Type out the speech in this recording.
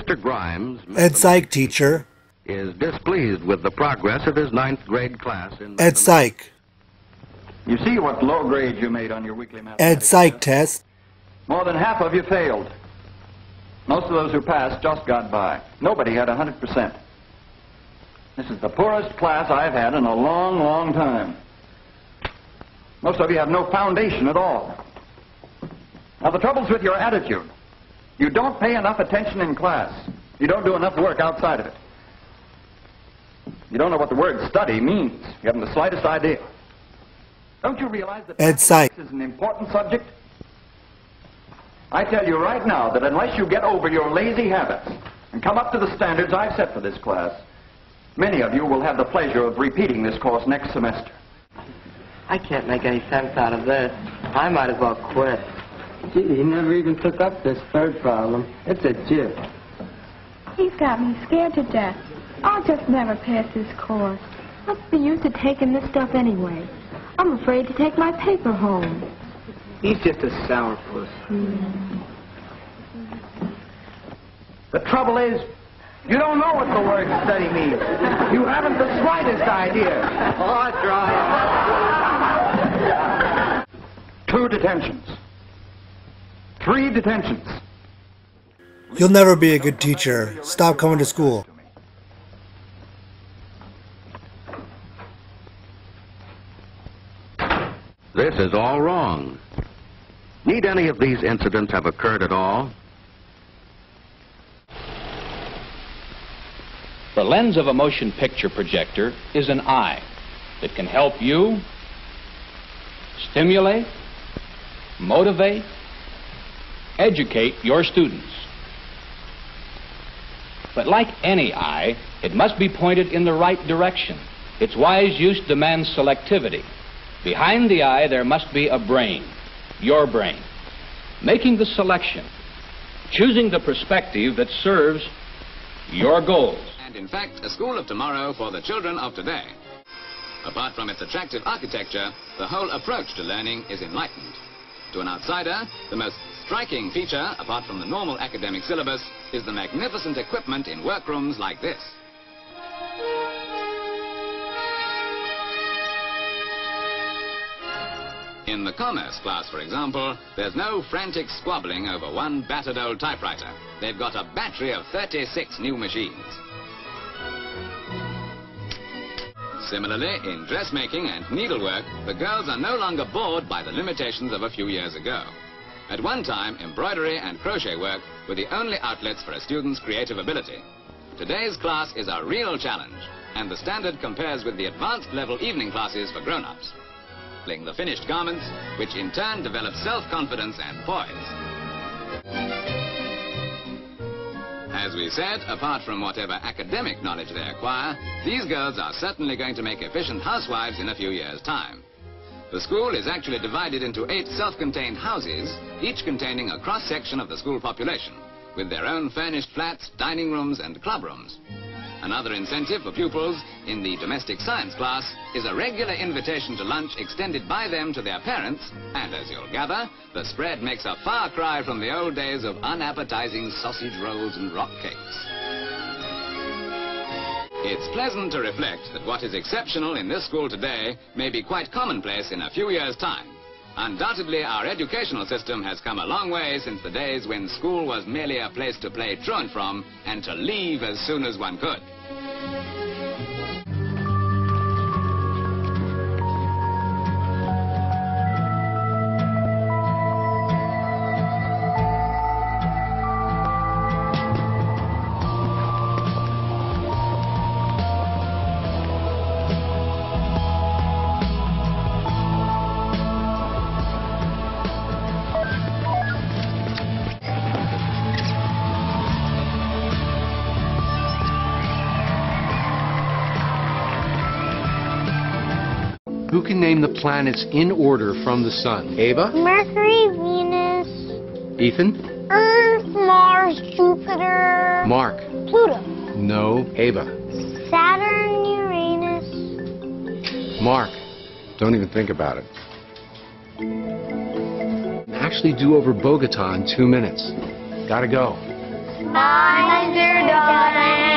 Mr. Grimes, Ed Psych teacher. is displeased with the progress of his 9th grade class in Ed Psych. You see what low grades you made on your weekly mathematics Ed Psych test. More than half of you failed. Most of those who passed just got by. Nobody had 100%. This is the poorest class I've had in a long, long time. Most of you have no foundation at all. Now, the trouble's with your attitude. You don't pay enough attention in class. You don't do enough work outside of it. You don't know what the word study means. You haven't the slightest idea. Don't you realize that Ed Psych. mathematics is an important subject? I tell you right now that unless you get over your lazy habits and come up to the standards I've set for this class, many of you will have the pleasure of repeating this course next semester. I can't make any sense out of this. I might as well quit. Gee, he never even took up this third problem. It's a jip. He's got me scared to death. I'll just never pass this course. What's the use of taking this stuff anyway? I'm afraid to take my paper home. He's just a sourpuss. The trouble is, you don't know what the word study means. You haven't the slightest idea. Oh, try it. 2 detentions. 3 detentions. You'll never be a good teacher. Stop coming to school. This is all wrong. Need any of these incidents have occurred at all? The lens of a motion picture projector is an eye that can help you stimulate, motivate, educate your students. But like any eye, it must be pointed in the right direction. Its wise use demands selectivity. Behind the eye, there must be a brain, your brain, making the selection, choosing the perspective that serves your goals. And in fact, a school of tomorrow for the children of today. Apart from its attractive architecture, the whole approach to learning is enlightened. To an outsider, the most striking feature, apart from the normal academic syllabus, is the magnificent equipment in workrooms like this. In the commerce class, for example, there's no frantic squabbling over one battered old typewriter. They've got a battery of 36 new machines. Similarly, in dressmaking and needlework, the girls are no longer bored by the limitations of a few years ago. At one time, embroidery and crochet work were the only outlets for a student's creative ability. Today's class is a real challenge, and the standard compares with the advanced level evening classes for grown-ups. The finished garments, which in turn develop self-confidence and poise. As we said, apart from whatever academic knowledge they acquire, these girls are certainly going to make efficient housewives in a few years' time. The school is actually divided into 8 self-contained houses, each containing a cross-section of the school population, with their own furnished flats, dining rooms, and clubrooms. Another incentive for pupils in the domestic science class is a regular invitation to lunch extended by them to their parents, and as you'll gather, the spread makes a far cry from the old days of unappetizing sausage rolls and rock cakes. It's pleasant to reflect that what is exceptional in this school today may be quite commonplace in a few years' time. Undoubtedly, our educational system has come a long way since the days when school was merely a place to play truant from and to leave as soon as one could. Who can name the planets in order from the sun? Ava? Mercury, Venus. Ethan? Earth, Mars, Jupiter. Mark? Pluto. No. Ava? Saturn, Uranus. Mark? Don't even think about it. Actually do over Bogota in 2 minutes. Gotta go. Bye, dear darling.